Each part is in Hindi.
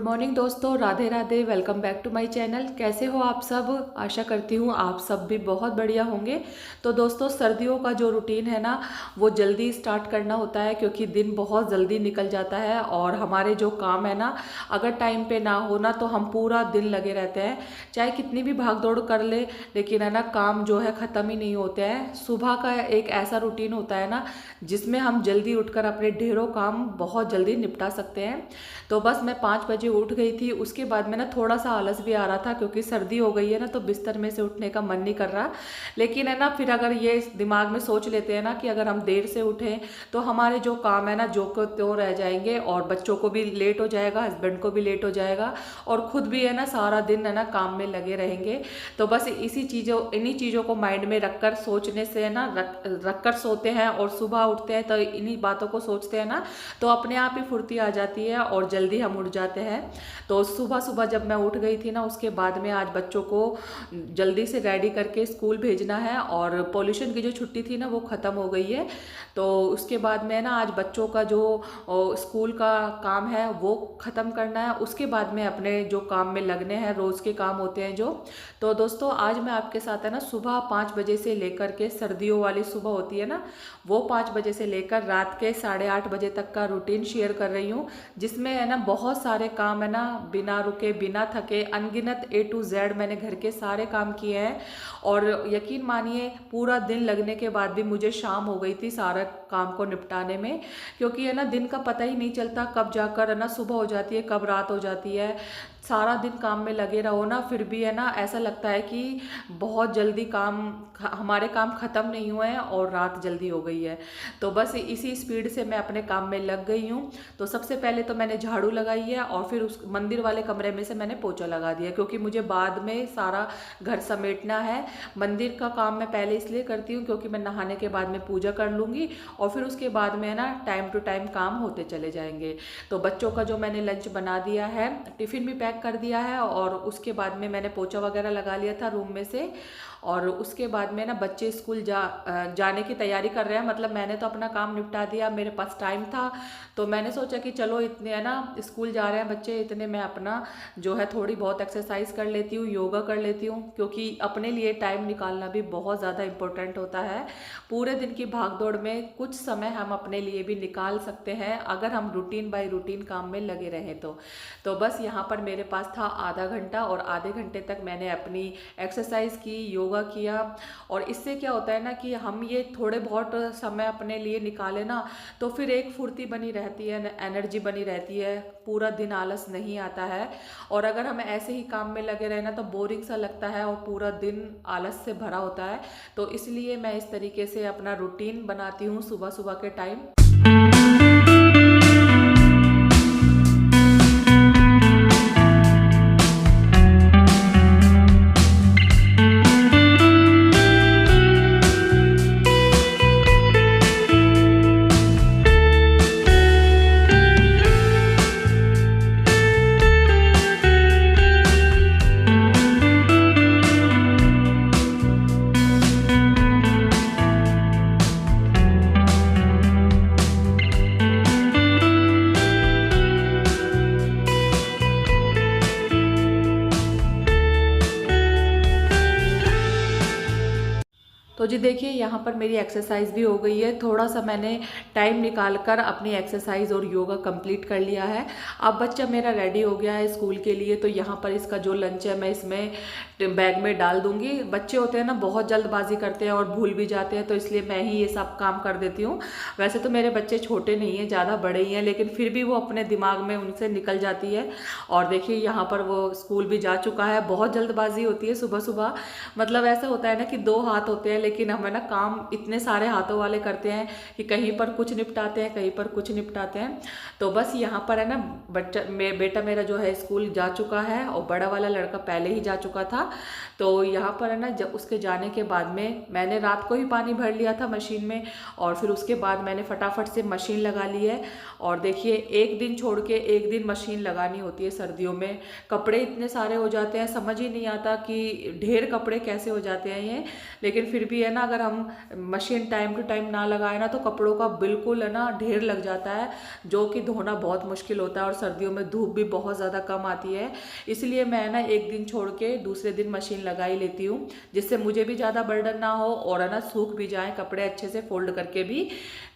मॉर्निंग दोस्तों, Radhe Radhe. Welcome back to my channel. कैसे हो आप सब? आशा करती हूँ आप सब भी बहुत बढ़िया होंगे। तो दोस्तों, सर्दियों का जो रूटीन है ना, वो जल्दी स्टार्ट करना होता है क्योंकि दिन बहुत जल्दी निकल जाता है और हमारे जो काम है ना, अगर टाइम पे ना हो ना तो हम पूरा दिन लगे रहते हैं। चाहे कितनी भी भाग दौड़ कर ले, लेकिन है ना, काम जो है ख़त्म ही नहीं होते हैं। सुबह का एक ऐसा रूटीन होता है ना, जिसमें हम जल्दी उठकर अपने ढेरों काम बहुत जल्दी निपटा सकते हैं। तो बस मैं 5 बजे उठ गई थी। उसके बाद में ना थोड़ा सा आलस भी आ रहा था क्योंकि सर्दी हो गई है ना, तो बिस्तर में से उठने का मन नहीं कर रहा। लेकिन है ना, फिर अगर ये दिमाग में सोच लेते हैं ना कि अगर हम देर से उठें तो हमारे जो काम है ना, जो को तो रह जाएंगे और बच्चों को भी लेट हो जाएगा, हस्बैंड को भी लेट हो जाएगा और खुद भी है ना सारा दिन है ना काम में लगे रहेंगे। तो बस इन्हीं चीज़ों को माइंड में रखकर सोचने से है ना, रख कर सोते हैं और सुबह उठते हैं तो इन्हीं बातों को सोचते हैं ना, तो अपने आप ही फुर्ती आ जाती है और जल्दी हम उठ जाते हैं। तो सुबह सुबह जब मैं उठ गई थी ना, उसके बाद में आज बच्चों को जल्दी से रेडी करके स्कूल भेजना है और पॉल्यूशन की जो छुट्टी थी ना, वो ख़त्म हो गई है। तो उसके बाद में ना आज बच्चों का जो स्कूल का काम है वो ख़त्म करना है। उसके बाद में अपने जो काम में लगने हैं, रोज़ के काम होते हैं जो। तो दोस्तों, आज मैं आपके साथ है ना, सुबह 5 बजे से लेकर के, सर्दियों वाली सुबह होती है ना, वो 5 बजे से लेकर रात के 8:30 बजे तक का रूटीन शेयर कर रही हूँ, जिसमें है ना बहुत सारे काम है ना, बिना रुके बिना थके अनगिनत A to Z मैंने घर के सारे काम किए हैं। और यकीन मानिए, पूरा दिन लगने के बाद भी मुझे शाम हो गई थी सारा काम को निपटाने में, क्योंकि है ना दिन का पता ही नहीं चलता कब जाकर है ना सुबह हो जाती है, कब रात हो जाती है। सारा दिन काम में लगे रहो ना, फिर भी है ना ऐसा लगता है कि बहुत जल्दी हमारे काम ख़त्म नहीं हुए हैं और रात जल्दी हो गई है। तो बस इसी स्पीड से मैं अपने काम में लग गई हूँ। तो सबसे पहले तो मैंने झाड़ू लगाई है और फिर उस मंदिर वाले कमरे में से मैंने पोछा लगा दिया, क्योंकि मुझे बाद में सारा घर समेटना है। मंदिर का काम मैं पहले इसलिए करती हूँ क्योंकि मैं नहाने के बाद में पूजा कर लूँगी और फिर उसके बाद में है ना टाइम टू टाइम काम होते चले जाएंगे। तो बच्चों का जो मैंने लंच बना दिया है, टिफ़िन भी पैक कर दिया है और उसके बाद में मैंने पोछा वगैरह लगा लिया था रूम में से। और उसके बाद में ना बच्चे स्कूल जाने की तैयारी कर रहे हैं। मतलब मैंने तो अपना काम निपटा दिया, मेरे पास टाइम था तो मैंने सोचा कि चलो इतने है ना स्कूल जा रहे हैं बच्चे, इतने मैं अपना जो है थोड़ी बहुत एक्सरसाइज कर लेती हूँ, योगा कर लेती हूँ, क्योंकि अपने लिए टाइम निकालना भी बहुत ज़्यादा इम्पोर्टेंट होता है। पूरे दिन की भागदौड़ में कुछ समय हम अपने लिए भी निकाल सकते हैं अगर हम रूटीन बाय रूटीन काम में लगे रहें तो बस यहाँ पर मेरे पास था आधा घंटा और आधे घंटे तक मैंने अपनी एक्सरसाइज की, योगा किया। और इससे क्या होता है ना कि हम ये थोड़े बहुत समय अपने लिए निकालें ना, तो फिर एक फुर्ती बनी रहती है, एनर्जी बनी रहती है, पूरा दिन आलस नहीं आता है। और अगर हम ऐसे ही काम में लगे रहे ना तो बोरिंग सा लगता है और पूरा दिन आलस से भरा होता है। तो इसलिए मैं इस तरीके से अपना रूटीन बनाती हूँ सुबह सुबह के टाइम। तो जी देखिए, यहाँ पर मेरी एक्सरसाइज भी हो गई है। थोड़ा सा मैंने टाइम निकाल कर अपनी एक्सरसाइज और योगा कंप्लीट कर लिया है। अब बच्चा मेरा रेडी हो गया है स्कूल के लिए, तो यहाँ पर इसका जो लंच है मैं इसमें बैग में डाल दूँगी। बच्चे होते हैं ना, बहुत जल्दबाजी करते हैं और भूल भी जाते हैं, तो इसलिए मैं ही ये सब काम कर देती हूँ। वैसे तो मेरे बच्चे छोटे नहीं हैं, ज़्यादा बड़े ही हैं, लेकिन फिर भी वो अपने दिमाग में उनसे निकल जाती है। और देखिए यहाँ पर वो स्कूल भी जा चुका है। बहुत जल्दबाजी होती है सुबह सुबह, मतलब ऐसा होता है ना कि 2 हाथ होते हैं, लेकिन हम है ना काम इतने सारे हाथों वाले करते हैं कि कहीं पर कुछ निपटाते हैं, कहीं पर कुछ निपटाते हैं। तो बस यहाँ पर है ना बेटा मेरा जो है स्कूल जा चुका है और बड़ा वाला लड़का पहले ही जा चुका था। तो यहाँ पर है ना, जब उसके जाने के बाद में मैंने रात को ही पानी भर लिया था मशीन में और फिर उसके बाद मैंने फटाफट से मशीन लगा ली है। और देखिए, एक दिन छोड़ के एक दिन मशीन लगानी होती है सर्दियों में। कपड़े इतने सारे हो जाते हैं, समझ ही नहीं आता कि ढेर कपड़े कैसे हो जाते हैं ये, लेकिन फिर भी है ना अगर हम मशीन टाइम टू टाइम ना लगाए ना तो कपड़ों का बिल्कुल है ना ढेर लग जाता है, जो कि धोना बहुत मुश्किल होता है। और सर्दियों में धूप भी बहुत ज़्यादा कम आती है, इसलिए मैं ना एक दिन छोड़ के दूसरे दिन मशीन लगा ही लेती हूँ, जिससे मुझे भी ज़्यादा बर्डन ना हो और है ना सूख भी जाए, कपड़े अच्छे से फोल्ड करके भी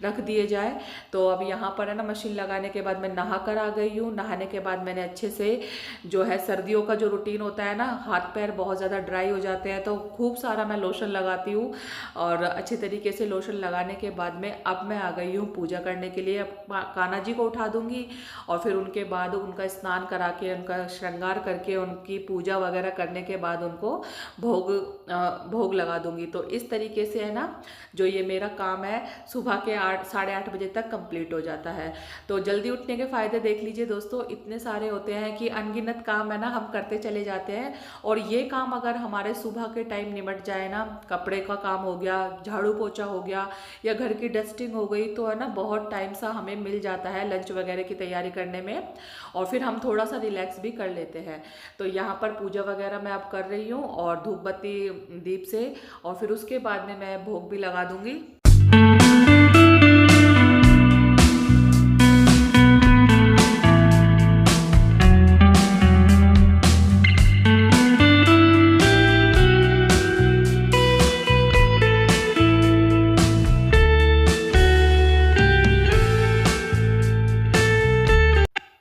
रख दिए जाए। तो अब यहाँ पर है ना मशीन लगाने के बाद मैं नहा कर आ गई हूँ। नहाने के बाद मैंने अच्छे से जो है सर्दियों का जो रूटीन होता है ना, हाथ पैर बहुत ज़्यादा ड्राई हो जाते हैं तो खूब सारा मैं लोशन लगाती हूँ। और अच्छे तरीके से लोशन लगाने के बाद में अब मैं आ गई हूँ पूजा करने के लिए। अब कान्हा जी को उठा दूंगी और फिर उनके बाद उनका स्नान करा के, उनका श्रृंगार करके, उनकी पूजा वगैरह करने के बाद उनको भोग लगा दूंगी। तो इस तरीके से है ना जो ये मेरा काम है सुबह के 8 साढ़े 8 बजे तक कंप्लीट हो जाता है। तो जल्दी उठने के फायदे देख लीजिए दोस्तों, इतने सारे होते हैं कि अनगिनत काम है ना हम करते चले जाते हैं। और ये काम अगर हमारे सुबह के टाइम निमट जाए ना, कपड़े का काम हो गया, झाड़ू पोछा हो गया या घर की डस्टिंग हो गई, तो है ना बहुत टाइम सा हमें मिल जाता है लंच वगैरह की तैयारी करने में, और फिर हम थोड़ा सा रिलैक्स भी कर लेते हैं। तो यहाँ पर पूजा वगैरह मैं अब कर रही हूँ और धूप बत्ती दीप से, और फिर उसके बाद में मैं भोग भी लगा दूंगी।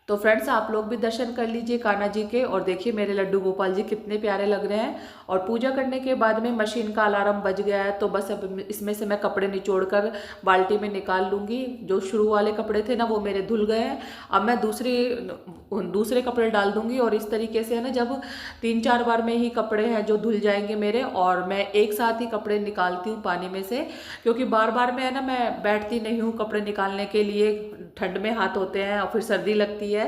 तो फ्रेंड्स आप लोग भी दर्शन कर लीजिए कान्हा जी के, और देखिए मेरे लड्डू गोपाल जी कितने प्यारे लग रहे हैं। और पूजा करने के बाद में मशीन का अलार्म बज गया है, तो बस अब इसमें से मैं कपड़े निचोड़ कर बाल्टी में निकाल लूँगी। जो शुरू वाले कपड़े थे ना वो मेरे धुल गए हैं, अब मैं दूसरे कपड़े डाल दूँगी। और इस तरीके से है ना जब 3-4 बार में ही कपड़े हैं जो धुल जाएंगे मेरे, और मैं एक साथ ही कपड़े निकालती हूँ पानी में से, क्योंकि बार बार में है ना मैं बैठती नहीं हूँ कपड़े निकालने के लिए, ठंड में हाथ होते हैं और फिर सर्दी लगती है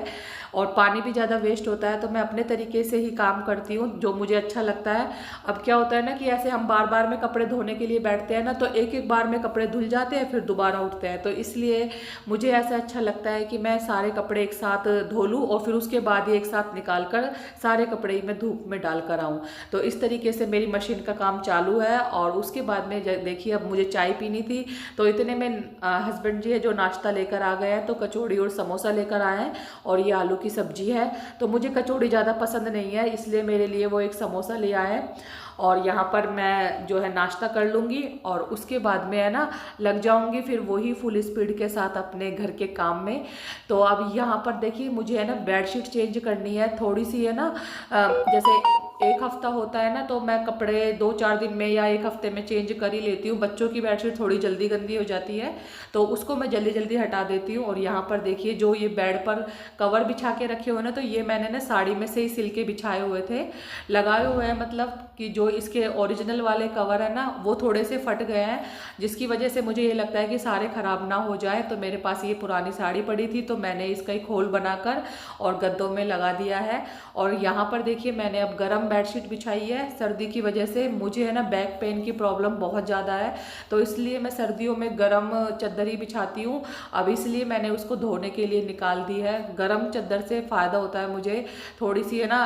और पानी भी ज़्यादा वेस्ट होता है। तो मैं अपने तरीके से ही काम करती हूँ जो मुझे अच्छा लगता है। अब क्या होता है ना कि ऐसे हम बार बार में कपड़े धोने के लिए बैठते हैं ना, तो एक एक बार में कपड़े धुल जाते हैं फिर दोबारा उठते हैं। तो इसलिए मुझे ऐसा अच्छा लगता है कि मैं सारे कपड़े एक साथ धो लूँ और फिर उसके बाद ही एक साथ निकाल कर सारे कपड़े मैं धूप में डाल कर आऊँ। तो इस तरीके से मेरी मशीन का काम चालू है। और उसके बाद में देखिए अब मुझे चाय पीनी थी, तो इतने में हस्बैंड जी है जो नाश्ता लेकर आ गए हैं, तो कचौड़ी और समोसा लेकर आए हैं और ये आलू की सब्जी है। तो मुझे कचौड़ी ज़्यादा पसंद नहीं है, इसलिए मेरे लिए वो एक समोसा ले आए हैं। और यहाँ पर मैं जो है नाश्ता कर लूँगी और उसके बाद में है ना लग जाऊँगी फिर वही फुल स्पीड के साथ अपने घर के काम में। तो अब यहाँ पर देखिए मुझे है ना बेडशीट चेंज करनी है थोड़ी सी, है ना जैसे एक हफ्ता होता है ना तो मैं कपड़े 2-4 दिन में या एक हफ्ते में चेंज कर ही लेती हूँ। बच्चों की बेडशीट थोड़ी जल्दी गंदी हो जाती है तो उसको मैं जल्दी जल्दी हटा देती हूँ। और यहाँ पर देखिए जो ये बेड पर कवर बिछा के रखे हुए ना, तो ये मैंने ना साड़ी में से ही सिल के बिछाए हुए थे, लगाए हुए हैं। मतलब कि जो इसके ओरिजिनल वाले कवर है ना वो थोड़े से फट गए हैं, जिसकी वजह से मुझे ये लगता है कि सारे ख़राब ना हो जाए। तो मेरे पास ये पुरानी साड़ी पड़ी थी तो मैंने इसका एक होल बनाकर और गद्दों में लगा दिया है। और यहाँ पर देखिए मैंने अब गर्म बेडशीट बिछाई है। सर्दी की वजह से मुझे है ना बैक पेन की प्रॉब्लम बहुत ज़्यादा है, तो इसलिए मैं सर्दियों में गर्म चद्दर ही बिछाती हूँ। अब इसलिए मैंने उसको धोने के लिए निकाल दी है। गर्म चद्दर से फ़ायदा होता है मुझे, थोड़ी सी है ना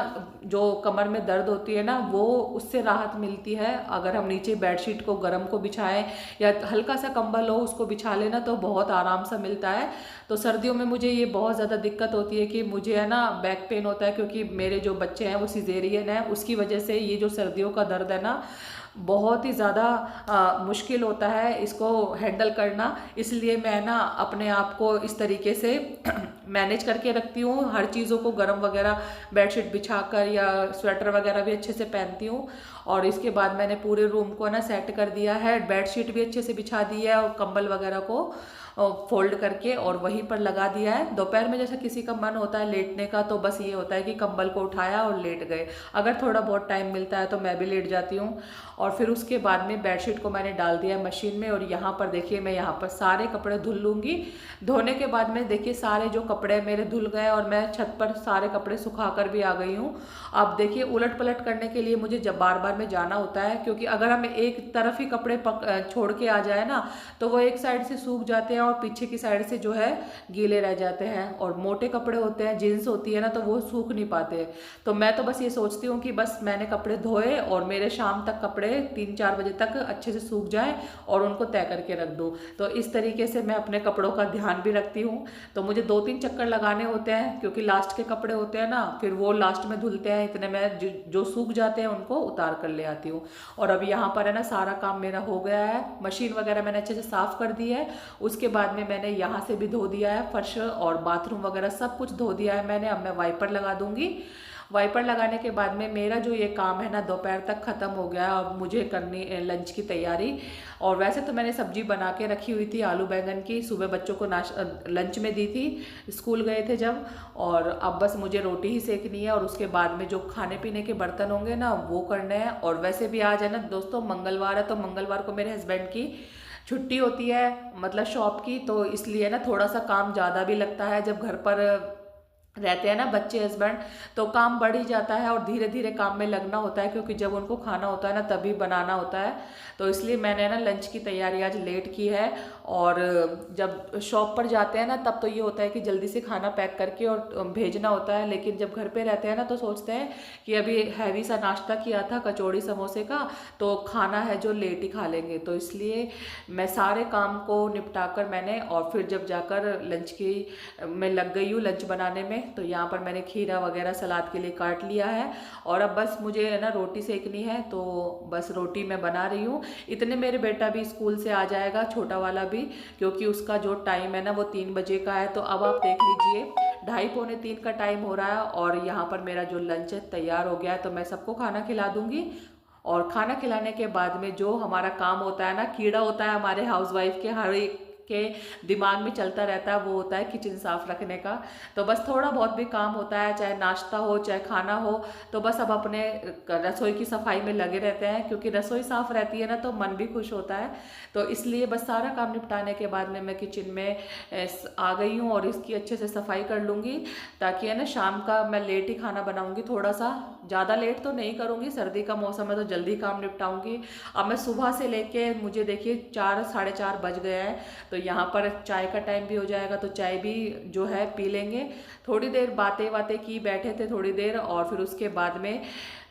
जो कमर में दर्द होती है ना वो उससे राहत मिलती है। अगर हम नीचे बेडशीट को गर्म को बिछाएं या हल्का सा कंबल हो उसको बिछा लेना तो बहुत आराम सा मिलता है। तो सर्दियों में मुझे ये बहुत ज़्यादा दिक्कत होती है कि मुझे है ना बैक पेन होता है, क्योंकि मेरे जो बच्चे हैं वो सिजेरियन है, उसकी वजह से ये जो सर्दियों का दर्द है ना बहुत ही ज़्यादा मुश्किल होता है इसको हैंडल करना। इसलिए मैं ना अपने आप को इस तरीके से मैनेज करके रखती हूँ, हर चीज़ों को गर्म वगैरह बेडशीट बिछाकर या स्वेटर वगैरह भी अच्छे से पहनती हूँ। और इसके बाद मैंने पूरे रूम को ना सेट कर दिया है, बेडशीट भी अच्छे से बिछा दी है और कंबल वगैरह को फोल्ड करके और वहीं पर लगा दिया है। दोपहर में जैसे किसी का मन होता है लेटने का तो बस ये होता है कि कंबल को उठाया और लेट गए। अगर थोड़ा बहुत टाइम मिलता है तो मैं भी लेट जाती हूँ। और फिर उसके बाद में बेडशीट को मैंने डाल दिया मशीन में। और यहाँ पर देखिए मैं यहाँ पर सारे कपड़े धुल लूँगी। धोने के बाद में देखिए सारे जो कपड़े मेरे धुल गए और मैं छत पर सारे कपड़े सुखा कर भी आ गई हूँ। अब देखिए उलट पलट करने के लिए मुझे जब बार बार बार में जाना होता है, क्योंकि अगर हम एक तरफ ही कपड़े छोड़ के आ जाए ना तो वो एक साइड से सूख जाते हैं और पीछे की साइड से जो है गीले रह जाते हैं। और मोटे कपड़े होते हैं, जीन्स होती है ना, तो वो सूख नहीं पाते। तो मैं तो बस ये सोचती हूँ कि बस मैंने कपड़े धोए और मेरे शाम तक कपड़े 3-4 बजे तक अच्छे से सूख जाएं और उनको तय करके रख दूँ। तो इस तरीके से मैं अपने कपड़ों का ध्यान भी रखती हूँ। तो मुझे 2-3 चक्कर लगाने होते हैं, क्योंकि लास्ट के कपड़े होते हैं ना, फिर वो लास्ट में धुलते हैं, इतने में जो सूख जाते हैं उनको उतार कर ले आती हूँ। और अब यहाँ पर है ना सारा काम मेरा हो गया है, मशीन वगैरह मैंने अच्छे से साफ कर दी है। उसके बाद में मैंने यहाँ से भी धो दिया है, फर्श और बाथरूम वगैरह सब कुछ धो दिया है मैंने। अब मैं वाइपर लगा दूंगी। वाइपर लगाने के बाद में मेरा जो ये काम है ना दोपहर तक ख़त्म हो गया। अब मुझे करनी लंच की तैयारी। और वैसे तो मैंने सब्जी बना के रखी हुई थी आलू बैंगन की, सुबह बच्चों को लंच में दी थी, स्कूल गए थे जब। और अब बस मुझे रोटी ही सेकनी है और उसके बाद में जो खाने पीने के बर्तन होंगे ना वो करने हैं। और वैसे भी आज है ना दोस्तों मंगलवार है, तो मंगलवार को मेरे हस्बैंड की छुट्टी होती है, मतलब शॉप की, तो इसलिए ना थोड़ा सा काम ज़्यादा भी लगता है। जब घर पर रहते हैं ना बच्चे हस्बैंड, तो काम बढ़ ही जाता है और धीरे धीरे काम में लगना होता है, क्योंकि जब उनको खाना होता है ना तभी बनाना होता है। तो इसलिए मैंने ना लंच की तैयारी आज लेट की है। और जब शॉप पर जाते हैं ना तब तो ये होता है कि जल्दी से खाना पैक करके और भेजना होता है, लेकिन जब घर पे रहते हैं ना तो सोचते हैं कि अभी हैवी सा नाश्ता किया था कचौड़ी समोसे का, तो खाना है जो लेट ही खा लेंगे। तो इसलिए मैं सारे काम को निपटा कर मैंने, और फिर जब जाकर लंच की मैं लग गई हूँ लंच बनाने में। तो यहाँ पर मैंने खीरा वगैरह सलाद के लिए काट लिया है और अब बस मुझे है ना रोटी सेकनी है, तो बस रोटी मैं बना रही हूँ। इतने मेरे बेटा भी स्कूल से आ जाएगा, छोटा वाला भी, क्योंकि उसका जो टाइम है ना वो 3 बजे का है। तो अब आप देख लीजिए 2:30-3 का टाइम हो रहा है और यहाँ पर मेरा जो लंच है तैयार हो गया है। तो मैं सबको खाना खिला दूंगी और खाना खिलाने के बाद में जो हमारा काम होता है ना, कीड़ा होता है हमारे हाउसवाइफ के हर एक के दिमाग में चलता रहता है, वो होता है किचन साफ रखने का। तो बस थोड़ा बहुत भी काम होता है, चाहे नाश्ता हो चाहे खाना हो, तो बस अब अपने रसोई की सफाई में लगे रहते हैं, क्योंकि रसोई साफ रहती है ना तो मन भी खुश होता है। तो इसलिए बस सारा काम निपटाने के बाद में मैं किचन में आ गई हूँ और इसकी अच्छे से सफाई कर लूँगी, ताकि है ना शाम का मैं लेट ही खाना बनाऊँगी, थोड़ा सा ज़्यादा लेट तो नहीं करूँगी, सर्दी का मौसम है तो जल्दी काम निपटाऊँगी। अब मैं सुबह से लेके मुझे देखिए 4-4:30 बज गया है, तो यहाँ पर चाय का टाइम भी हो जाएगा, तो चाय भी जो है पी लेंगे। थोड़ी देर बातें की, बैठे थे थोड़ी देर, और फिर उसके बाद में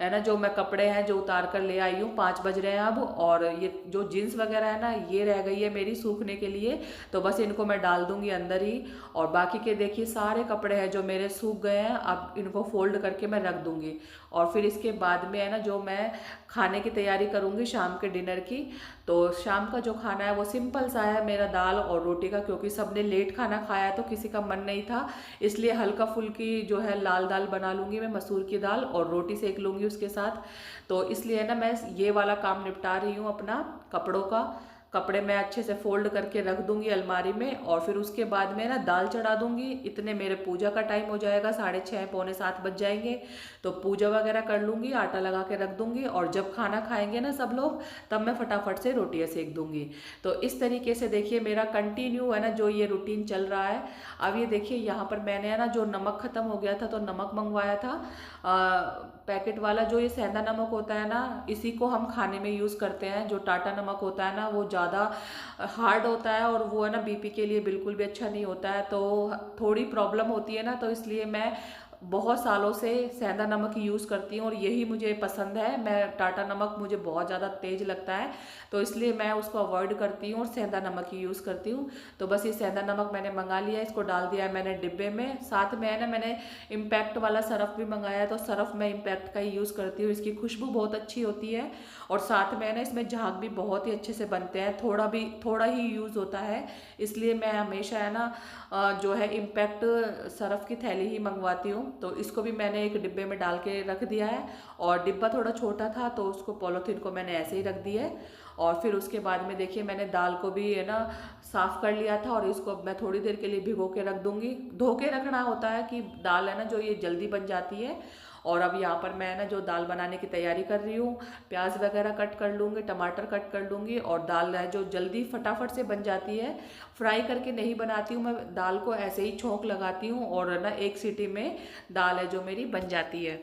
है ना जो मैं कपड़े हैं जो उतार कर ले आई हूँ, 5 बज रहे हैं अब, और ये जो जीन्स वगैरह है ना ये रह गई है मेरी सूखने के लिए, तो बस इनको मैं डाल दूंगी अंदर ही। और बाकी के देखिए सारे कपड़े हैं जो मेरे सूख गए हैं, अब इनको फोल्ड करके मैं रख दूंगी। और फिर इसके बाद में है ना जो मैं खाने की तैयारी करूंगी शाम के डिनर की। तो शाम का जो खाना है वो सिंपल सा है मेरा, दाल और रोटी का, क्योंकि सबने लेट खाना खाया है तो किसी का मन नहीं था, इसलिए हल्का फुल्की जो है लाल दाल बना लूँगी मैं, मसूर की दाल, और रोटी सेक लूँगी उसके साथ। तो इसलिए ना मैं ये वाला काम निपटा रही हूँ अपना कपड़ों का। कपड़े मैं अच्छे से फोल्ड करके रख दूंगी अलमारी में, और फिर उसके बाद में ना दाल चढ़ा दूंगी। इतने मेरे पूजा का टाइम हो जाएगा, 6:30-6:45 बज जाएंगे, तो पूजा वगैरह कर लूँगी, आटा लगा के रख दूंगी, और जब खाना खाएंगे ना सब लोग तब मैं फटाफट से रोटियाँ सेक दूंगी। तो इस तरीके से देखिए मेरा कंटिन्यू है ना जो ये रूटीन चल रहा है। अब ये देखिए यहाँ पर मैंने है ना जो नमक ख़त्म हो गया था तो नमक मंगवाया था पैकेट वाला, जो ये सेंधा नमक होता है ना इसी को हम खाने में यूज़ करते हैं। जो टाटा नमक होता है ना वो ज़्यादा हार्ड होता है और वो है ना बीपी के लिए बिल्कुल भी अच्छा नहीं होता है, तो थोड़ी प्रॉब्लम होती है ना, तो इसलिए मैं बहुत सालों से सेंधा नमक ही यूज़ करती हूँ और यही मुझे पसंद है। मैं टाटा नमक मुझे बहुत ज़्यादा तेज लगता है, तो इसलिए मैं उसको अवॉइड करती हूँ और सेंधा नमक ही यूज़ करती हूँ। तो बस ये सेंधा नमक मैंने मंगा लिया, इसको डाल दिया है मैंने डिब्बे में। साथ में है ना मैंने इम्पैक्ट वाला सरफ भी मंगाया है, तो सरफ मैं इम्पैक्ट का ही यूज़ करती हूँ, इसकी खुशबू बहुत अच्छी होती है। और साथ में है ना इसमें झाग भी बहुत ही अच्छे से बनते हैं, थोड़ा ही यूज़ होता है, इसलिए मैं हमेशा है ना जो है इम्पैक्ट सरफ की थैली ही मंगवाती हूँ। तो इसको भी मैंने एक डिब्बे में डाल के रख दिया है, और डिब्बा थोड़ा छोटा था तो उसको पॉलीथीन को मैंने ऐसे ही रख दिया है। और फिर उसके बाद में देखिए मैंने दाल को भी है ना साफ़ कर लिया था, और इसको मैं थोड़ी देर के लिए भिगो के रख दूंगी। धो के रखना होता है कि दाल है ना जो ये जल्दी बन जाती है। और अब यहाँ पर मैं ना जो दाल बनाने की तैयारी कर रही हूँ, प्याज वगैरह कट कर लूँगी, टमाटर कट कर लूँगी, और दाल है जो जल्दी फटाफट से बन जाती है। फ्राई करके नहीं बनाती हूँ मैं दाल को, ऐसे ही छोंक लगाती हूँ और ना 1 सीटी में दाल है जो मेरी बन जाती है।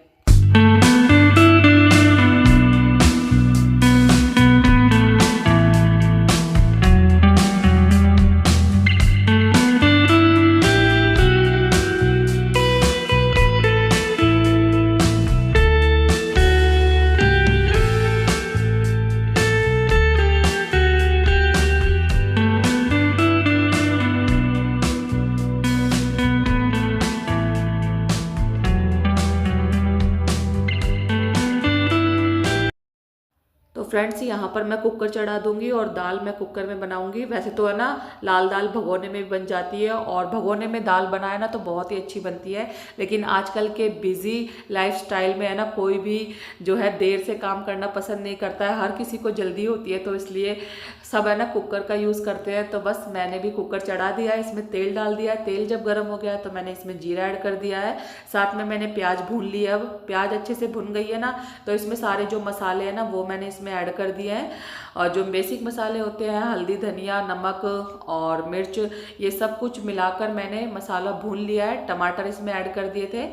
फ्रेंड्स यहाँ पर मैं कुकर चढ़ा दूंगी और दाल मैं कुकर में बनाऊंगी। वैसे तो है ना लाल दाल भगोने में भी बन जाती है और भगोने में दाल बनाए ना तो बहुत ही अच्छी बनती है, लेकिन आजकल के बिजी लाइफस्टाइल में है ना कोई भी जो है देर से काम करना पसंद नहीं करता है, हर किसी को जल्दी होती है, तो इसलिए सब है ना कुकर का यूज़ करते हैं। तो बस मैंने भी कुकर चढ़ा दिया है, इसमें तेल डाल दिया है। तेल जब गर्म हो गया तो मैंने इसमें जीरा ऐड कर दिया है, साथ में मैंने प्याज भून लिया। अब प्याज अच्छे से भुन गई है ना तो इसमें सारे जो मसाले हैं ना वो मैंने इसमें ऐड कर दिए हैं। और जो बेसिक मसाले होते हैं हल्दी धनिया नमक और मिर्च, ये सब कुछ मिलाकर मैंने मसाला भून लिया है। टमाटर इसमें ऐड कर दिए थे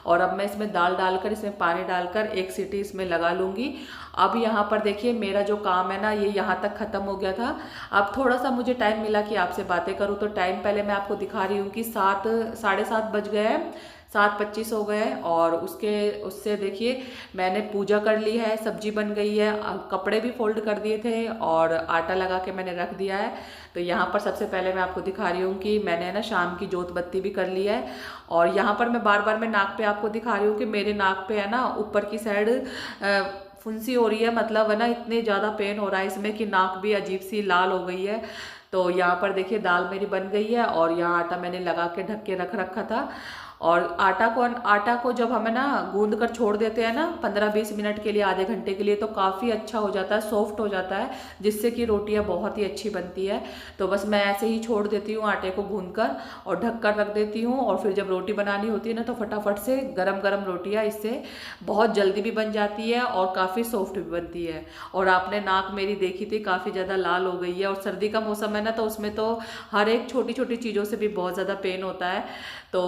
और अब मैं इसमें दाल डालकर इसमें पानी डालकर एक सीटी इसमें लगा लूँगी। अब यहाँ पर देखिए मेरा जो काम है ना ये यहाँ तक ख़त्म हो गया था। अब थोड़ा सा मुझे टाइम मिला कि आपसे बातें करूँ, तो टाइम पहले मैं आपको दिखा रही हूँ कि 7 साढ़े 7 बज गए हैं, 7:25 हो गए और उससे देखिए मैंने पूजा कर ली है, सब्जी बन गई है, कपड़े भी फोल्ड कर दिए थे और आटा लगा के मैंने रख दिया है। तो यहाँ पर सबसे पहले मैं आपको दिखा रही हूँ कि मैंने ना शाम की जोत बत्ती भी कर ली है। और यहाँ पर मैं बार बार मैं नाक पे आपको दिखा रही हूँ कि मेरे नाक पे है ना ऊपर की साइड फुंसी हो रही है, मतलब है ना इतने ज़्यादा पेन हो रहा है इसमें कि नाक भी अजीब सी लाल हो गई है। तो यहाँ पर देखिए दाल मेरी बन गई है और यहाँ आटा मैंने लगा के ढक के रख रखा था। और आटा को जब हमें ना गूंद कर छोड़ देते हैं ना 15-20 मिनट के लिए, आधे घंटे के लिए, तो काफ़ी अच्छा हो जाता है, सॉफ्ट हो जाता है, जिससे कि रोटियां बहुत ही अच्छी बनती है। तो बस मैं ऐसे ही छोड़ देती हूँ आटे को गूंद कर और ढक कर रख देती हूँ। और फिर जब रोटी बनानी होती है ना तो फटाफट से गरम गरम रोटियाँ इससे बहुत जल्दी भी बन जाती है और काफ़ी सॉफ्ट भी बनती है। और आपने नाक मेरी देखी थी काफ़ी ज़्यादा लाल हो गई है, और सर्दी का मौसम है ना तो उसमें तो हर एक छोटी छोटी चीज़ों से भी बहुत ज़्यादा पेन होता है। तो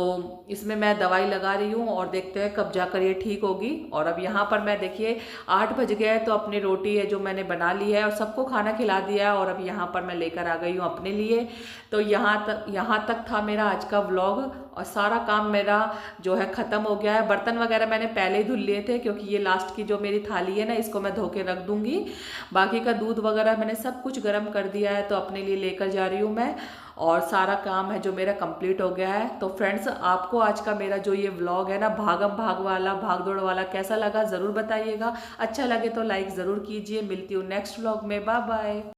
इसमें मैं दवाई लगा रही हूँ और देखते हैं कब जाकर ये ठीक होगी। और अब यहाँ पर मैं देखिए 8 बज गया है तो अपनी रोटी है जो मैंने बना ली है और सबको खाना खिला दिया है, और अब यहाँ पर मैं लेकर आ गई हूँ अपने लिए। तो यहाँ तक था मेरा आज का व्लॉग और सारा काम मेरा जो है ख़त्म हो गया है। बर्तन वगैरह मैंने पहले ही धुल लिए थे क्योंकि ये लास्ट की जो मेरी थाली है ना इसको मैं धो के रख दूँगी। बाकी का दूध वगैरह मैंने सब कुछ गर्म कर दिया है तो अपने लिए लेकर जा रही हूँ मैं, और सारा काम है जो मेरा कंप्लीट हो गया है। तो फ्रेंड्स आपको आज का मेरा जो ये व्लॉग है ना भागम भाग वाला भाग दौड़ वाला कैसा लगा ज़रूर बताइएगा। अच्छा लगे तो लाइक ज़रूर कीजिए। मिलती हूँ नेक्स्ट व्लॉग में, बाय बाय।